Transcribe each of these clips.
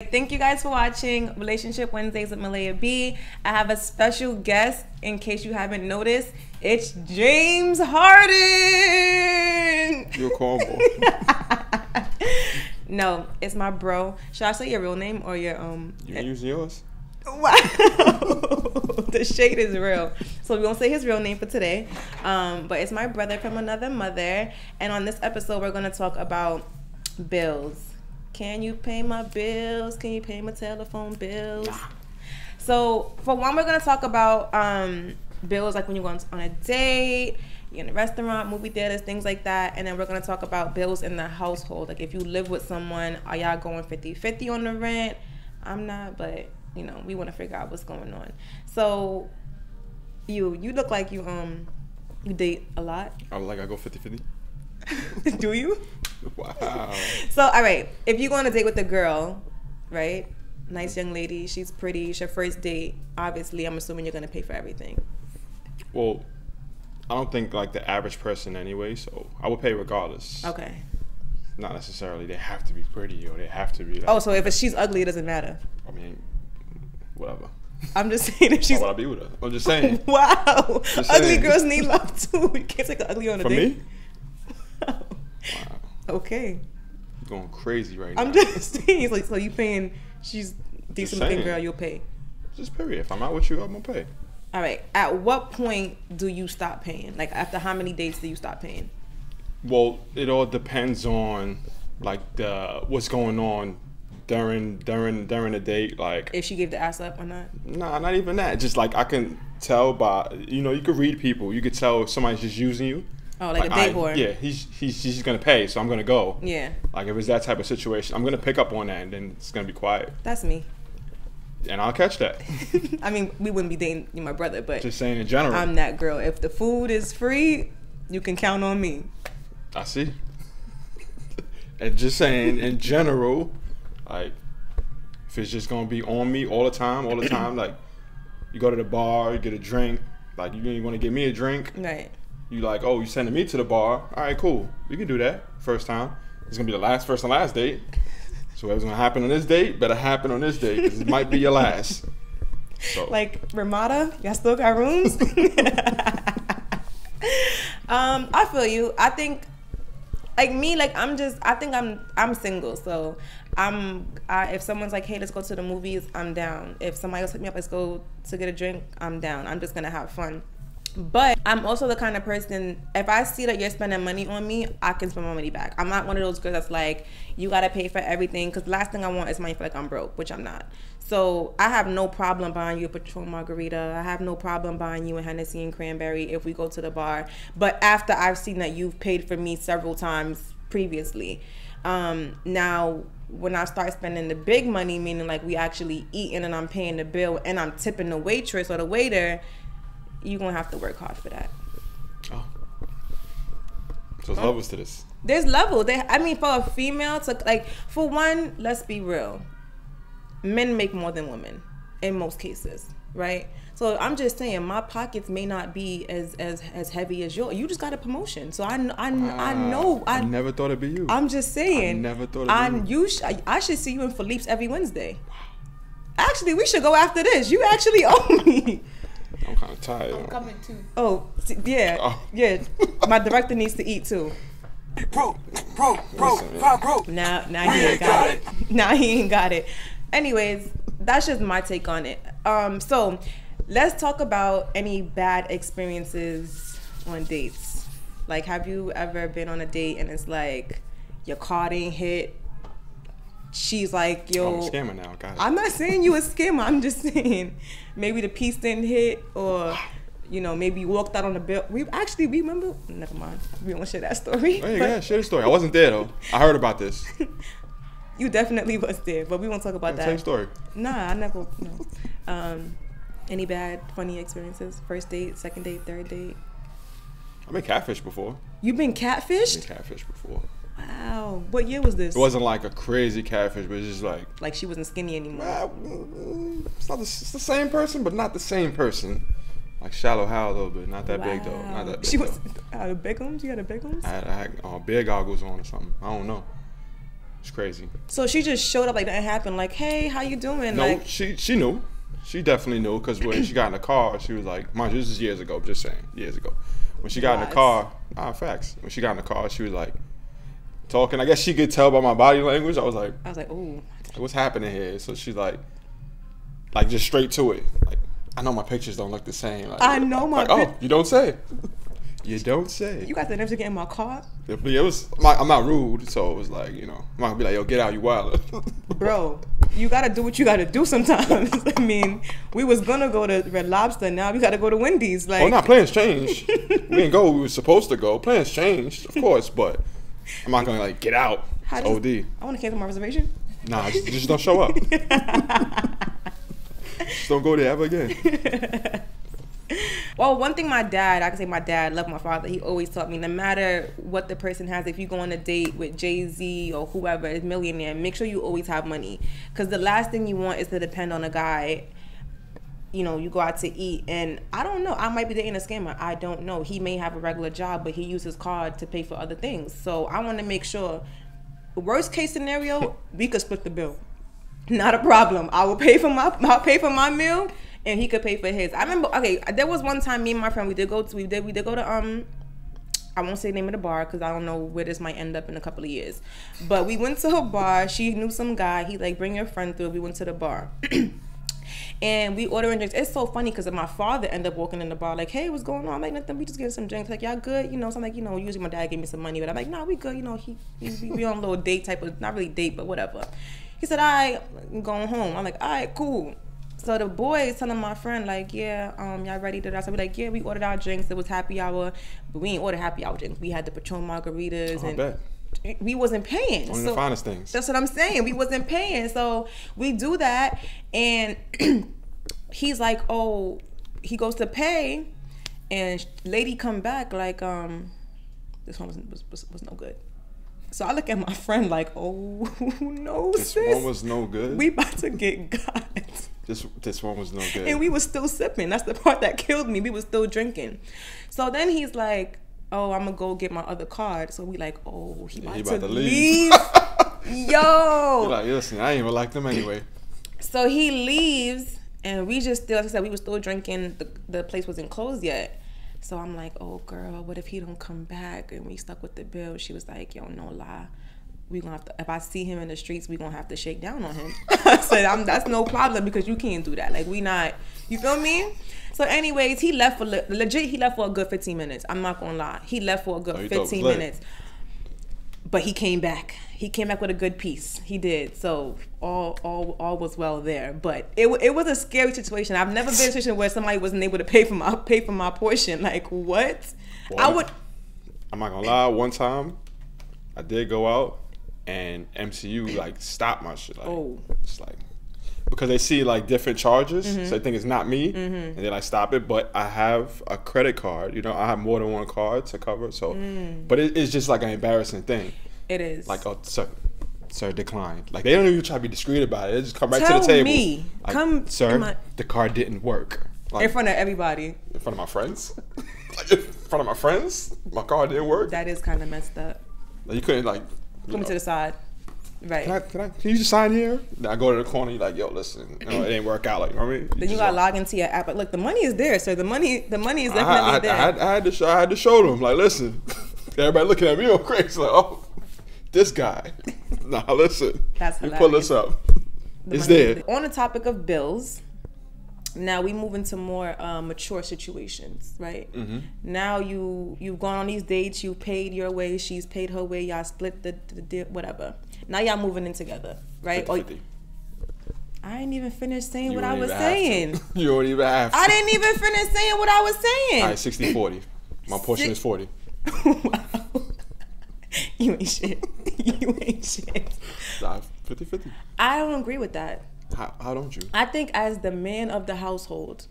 Thank you guys for watching Relationship Wednesdays with Malaya B. I have a special guest, in case you haven't noticed. It's James Harden. You're a combo. No, it's my bro. Should I say your real name or your You can use yours. Wow. The shade is real. So we won't say his real name for today. But it's my brother from another mother. And on this episode, we're gonna talk about bills. Can you pay my bills? Can you pay my telephone bills? So for one, we're gonna talk about bills, like when you go on a date, you're in a restaurant, movie theaters, things like that. And then we're gonna talk about bills in the household. Like if you live with someone, are y'all going 50-50 on the rent? I'm not, but you know, we want to figure out what's going on. So you look like you date a lot. I would like I go 50-50. Do you? Wow. So, all right, if you go on a date with a girl, right? Nice young lady, she's pretty, it's your first date. Obviously, I'm assuming you're gonna pay for everything. Well, I don't think like the average person anyway, so I would pay regardless. Okay. Not necessarily they have to be pretty or they have to be like, Oh, so if she's ugly, it doesn't matter. I mean, whatever. I'm just saying if she's. Why would I be with her? I'm just saying. Wow. Just Ugly saying. girls need love too. You can't take an ugly on a For date. me? Wow. Okay. You're going crazy right now. I'm just saying. So you paying? She's decent looking saying. girl. You'll pay. Just period. If I'm out with you, I'm gonna pay. All right. At what point do you stop paying? Like after how many dates do you stop paying? Well, it all depends on like what's going on during the date. Like If she gave the ass up or not? nah, not even that. Just like I can tell by you could read people. You could tell if somebody's just using you. Oh, like a date whore. Yeah, she's gonna pay, so I'm gonna go. Yeah. Like if it's that type of situation, I'm gonna pick up on that, and then it's gonna be quiet, That's me. and I'll catch that. I mean, we wouldn't be dating my brother, but Just saying in general. I'm that girl. If the food is free, you can count on me. I see. And just saying in general, like if it's just gonna be on me all the time, like you go to the bar, you get a drink, like you want to get me a drink. Right. You like, oh, you sending me to the bar? All right, cool. We can do that. First time. It's gonna be the first and last date. So whatever's gonna happen on this date, better happen on this date, because it might be your last. So. Like Ramada, y'all still got rooms? I feel you. I think, like me, like I think I'm single, so if someone's like, hey, let's go to the movies, I'm down. If somebody else hit me up, let's go to get a drink, I'm down. I'm just gonna have fun. But I'm also the kind of person, if I see that you're spending money on me, I can spend my money back. I'm not one of those girls that's like, you gotta pay for everything, because the last thing I want is money for like I'm broke, which I'm not. So I have no problem buying you a Patron margarita. I have no problem buying you a Hennessy and cranberry if we go to the bar. But after I've seen that you've paid for me several times previously. Now, when I start spending the big money, meaning like we actually eating and I'm paying the bill and I'm tipping the waitress or the waiter, you're gonna have to work hard for that. Oh. So there's levels to this. There's levels. I mean, for a female to, like, for one, let's be real. Men make more than women in most cases, right? So I'm just saying, my pockets may not be as heavy as yours. You just got a promotion, so I know. I never thought it'd be you. I'm just saying. I never thought it'd be you. I should see you in Philippe's every Wednesday. Actually, we should go after this. You actually owe me. I'm kind of tired. I'm coming too. Oh, yeah. Oh. Yeah. My director needs to eat too. Bro. Now he ain't got it. Now he ain't got it. Anyways, that's just my take on it. So let's talk about any bad experiences on dates. Like, have you ever been on a date and it's like your card ain't hit? She's like, yo, I'm a scammer now. Got it. I'm not saying you a scammer. I'm just saying maybe the piece didn't hit, or maybe you walked out on the bill. We remember. Never mind. We won't share that story. Oh, yeah, share the story. I wasn't there though. I heard about this. You definitely was there, but we won't talk about that. Same story. Nah, I never. No. Any bad, funny experiences? First date, second date, third date? I've been catfished before. You've been catfished? I've been catfished before. Wow. What year was this? It wasn't like a crazy catfish, but it's just like she wasn't skinny anymore. it's the same person, but not the same person. Like shallow Hal a little bit, not that big though. Not that big. She though. was Bigums. You had a Bigums? I had beer goggles on or something. I don't know. It's crazy. So she just showed up like nothing happened. Like, hey, how you doing? No, like, she knew. She definitely knew because when she got in the car, she was like, mind you, this is years ago. Just saying, years ago. When she got in the car, facts. When she got in the car, she was like talking. I guess she could tell by my body language. I was like, ooh, what's happening here? So she's like just straight to it. Like, I know my pictures don't look the same. Like, I know my. Oh, you don't say. You don't say. You got the nerve to get in my car? It was. I'm not rude, so it was like, I'm not gonna be like, yo, get out, you wild. Bro, you gotta do what you gotta do sometimes. I mean, we was gonna go to Red Lobster. Now we gotta go to Wendy's. Like, oh, no, plans changed. We didn't go. We were supposed to go. Plans changed, of course, but I'm not gonna like get out. It's OD. I want to cancel my reservation. Nah, just don't show up. Just don't go there ever again. Well, one thing I can say my dad loved my father. He always taught me, no matter what the person has, if you go on a date with Jay-Z or whoever is millionaire, make sure you always have money. Because the last thing you want is to depend on a guy. You go out to eat, and I don't know, I might be dating a scammer. I don't know. He may have a regular job, but he uses his card to pay for other things. So I want to make sure, worst case scenario, we could split the bill. Not a problem. I'll pay for my meal, and he could pay for his. I remember, okay, there was one time me and my friend, we did go to I won't say the name of the bar because I don't know where this might end up in a couple of years. But we went to a bar. She knew some guy. He like, bring your friend through. We went to the bar. And we ordering drinks. It's so funny because my father ended up walking in the bar like, hey, what's going on? I'm like, nothing. We just getting some drinks. Like, y'all good? So I'm like, usually my dad gave me some money. But I'm like, nah, we good. We on a little date type of, not really date, but whatever. He said, all right, I'm going home. I'm like, all right, cool. So the boy is telling my friend, like, yeah, y'all ready to that? So we're like, yeah, we ordered our drinks. It was happy hour, but we ain't order happy hour drinks. We had the Patron margaritas. I bet. We wasn't paying. One of the finest things. That's what I'm saying. We wasn't paying. So we do that, and he's like, oh, he goes to pay, and lady come back like, this one was no good. So I look at my friend like, oh no, this sis. one was no good. We about to get got. This one was no good. And we was still sipping. That's the part that killed me. We was still drinking. So then he's like, oh, I'm gonna go get my other card. So we like, oh, he about to leave. Yo. You're like, listen, I ain't even like them anyway. So he leaves, and we just still, like I said, we were still drinking. The place wasn't closed yet. So I'm like, oh girl, what if he don't come back and we stuck with the bill? She was like, yo, no lie. We gonna have to, if I see him in the streets, we gonna have to shake down on him. I said, that's no problem because you can't do that. Like, we not, you feel me? So anyways, he left for, legit, he left for a good 15 minutes. I'm not gonna lie. He left for a good 15 minutes. But he came back. He came back with a good piece. He did. So all was well there. But it was a scary situation. I've never been in a situation where somebody wasn't able to pay for my portion. Like, what? Well, I'm not gonna lie. One time, I did go out, and MCU like stopped my shit. Like, it's like, because they see like different charges, so they think it's not me, and they like stop it. But I have a credit card. I have more than one card to cover. So, but it's just like an embarrassing thing. It is. Like, oh, sir, declined. Like, they don't even try to be discreet about it. They just come right to the table. Tell me. Like, come, sir, the card didn't work. Like, in front of everybody. In front of my friends. Like, in front of my friends, my card didn't work. That is kind of messed up. Like, you couldn't like. Put me to the side. Right. Can you just sign here? Then I go to the corner. You're like, yo, listen, it ain't work out. Like, you know what I mean? Then you gotta log into your app. But look, the money is there, so the money is definitely there. I had to show them. Like, listen, everybody looking at me all crazy. Like, oh, this guy. Nah, listen. That's hilarious. Pull this up. It's there. On the topic of bills, now we move into more mature situations, right? Now you've gone on these dates, you paid your way, she's paid her way, y'all split the deal, whatever. Now y'all moving in together, right? 50-50. I didn't even finish saying what I was saying. You don't even have to. I didn't even finish saying what I was saying. All right, 60-40. My portion is 40. Wow. You ain't shit. You ain't shit. 50-50. I don't agree with that. How don't you? I think as the man of the household,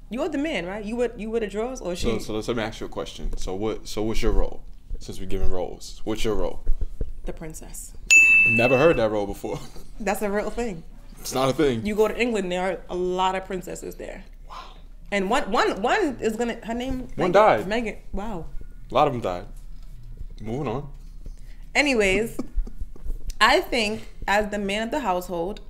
you're the man, right? You were the drawers, or she? So let me ask you a question. So what's your role? Since we're giving roles, what's your role? The princess. Never heard that role before. That's a real thing. It's not a thing. You go to England, there are a lot of princesses there. Wow. And one is gonna, her name. One died. Megan. Wow. A lot of them died. Moving on. Anyways, I think as the man of the household,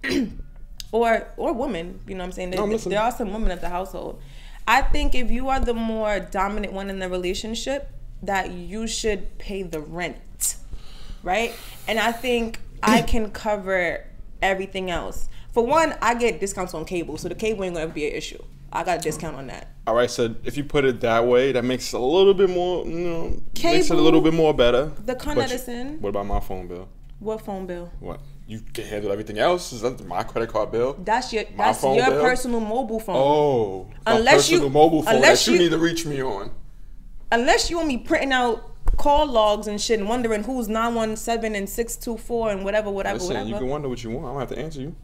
or woman, you know what I'm saying? There are some women of the household. I think if you are the more dominant one in the relationship, that you should pay the rent, right? And I think I can cover everything else. For one, I get discounts on cable, so the cable ain't gonna be an issue. I got a discount on that. All right, so if you put it that way, that makes it a little bit more, cable, makes it a little bit more better. The Con Edison. What about my phone bill? What phone bill? What? You can handle everything else? Is that my credit card bill? That's your personal mobile phone. Oh, unless personal mobile phone unless that you need to reach me on. Unless you want me printing out call logs and shit and wondering who's 917 and 624 and whatever. Listen, you can wonder what you want. I don't have to answer you.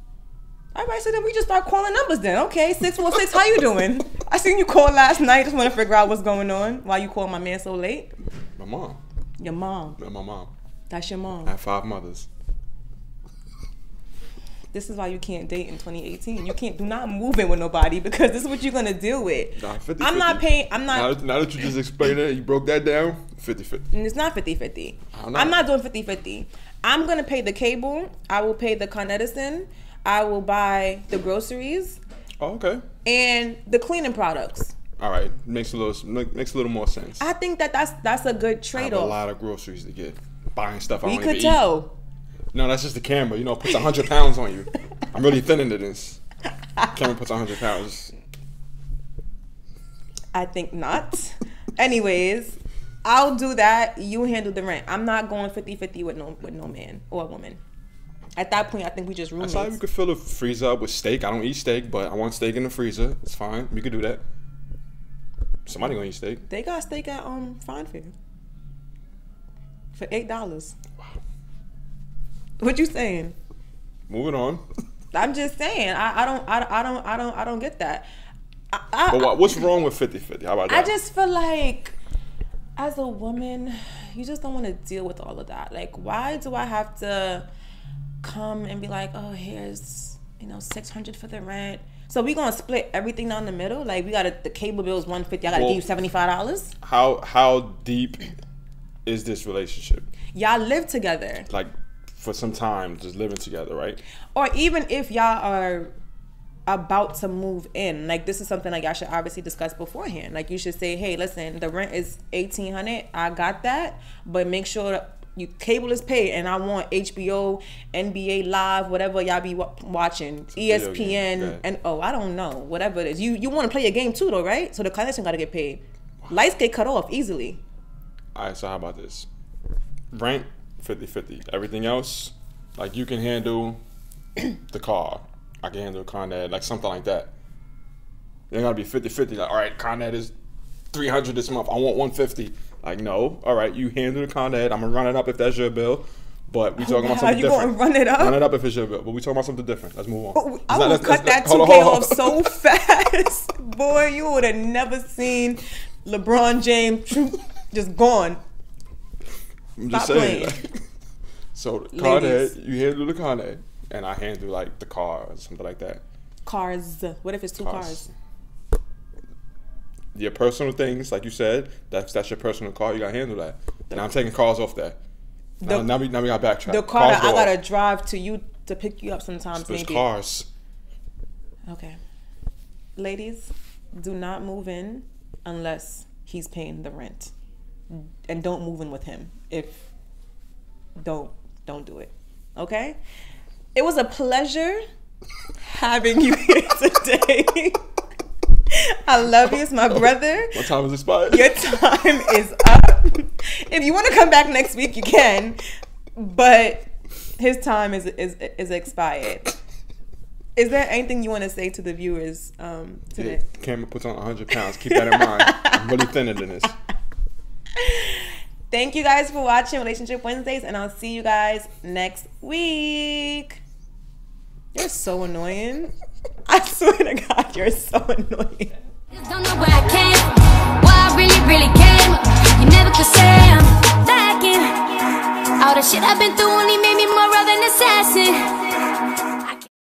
All right, so then we just start calling numbers then. Okay, 616, how you doing? I seen you call last night. Just want to figure out what's going on. Why you call my man so late? My mom. Your mom? My mom. That's your mom. I have 5 mothers. This is why you can't date in 2018. You can't, do not move in with nobody because this is what you're going to deal with. Nah, 50, I'm 50. not paying, I'm not. Now that you just explained it, you broke that down, 50-50. It's not 50-50. I'm not doing 50-50. I'm going to pay the cable. I will pay the Con Edison. I will buy the groceries. Oh, okay. And the cleaning products. All right, makes a little more sense. I think that's a good trade-off. I have a lot of groceries to get. Buying stuff I don't even eat. We could tell. No, that's just the camera. You know, it puts 100 pounds on you. I'm really thin into this. Camera puts 100 pounds. I think not. Anyways, I'll do that. You handle the rent. I'm not going 50-50 with no man or woman. At that point, I think we just roommates. That's how you could fill the freezer up with steak. I don't eat steak, but I want steak in the freezer. It's fine. We could do that. Somebody gonna eat steak. They got steak at Fine Fair for $8. Wow. What you saying? Moving on. I'm just saying. I don't get that. But what's wrong with 50-50? How about that? I just feel like, as a woman, you just don't want to deal with all of that. Like, why do I have to come and be like, oh, here's $600 for the rent? So we gonna split everything down the middle? Like, we got the cable bill is $150. I gotta give you $75. How deep is this relationship? Y'all live together. Like, for some time, just living together, right? Or even if y'all are about to move in, like, this is something like y'all should obviously discuss beforehand. Like, you should say, hey, listen, the rent is $1,800. I got that, but make sure cable is paid, and I want HBO, NBA Live, whatever y'all be watching, ESPN, and I don't know, whatever it is. You want to play a game too, though, right? So the connection got to get paid. Wow. Lights get cut off easily. All right, so how about this? Rent 50-50. Everything else, like, you can handle the car. I can handle Con Ed, like something like that. It ain't gotta be 50-50. Like, all right, Con Ed is $300 this month. I want $150. Like, no. All right, you handle the Con Ed. I'm gonna run it up if that's your bill. But we talking about something different. You gonna run it up? Run it up if it's your bill. But we talking about something different. Let's move on. I will cut that 2K off so fast. Boy, you would have never seen LeBron James just gone. I'm just saying. Like, so the Con Ed, you handle the Con Ed, and I handle like the car or something like that. Cars. What if it's two cars? Your personal things, like you said, that's your personal car. You gotta handle that. And I'm taking cars off that. Now we got backtrack. The car that I gotta drive to you to pick you up sometimes. Maybe cars. Okay, ladies, do not move in unless he's paying the rent, and don't move in with him. Don't do it. Okay. It was a pleasure having you here today. I love you. It's my brother. What time is expired? Your time is up. If you want to come back next week, you can. But his time is expired. Is there anything you want to say to the viewers today? The camera puts on 100 pounds. Keep that in mind. I'm really thinner than this. Thank you guys for watching Relationship Wednesdays, and I'll see you guys next week. You're so annoying. I swear to God, you're so annoying. Don't know where I came from, where I really came. You never could say I'm lacking. All the shit I've been through only made me more of an assassin.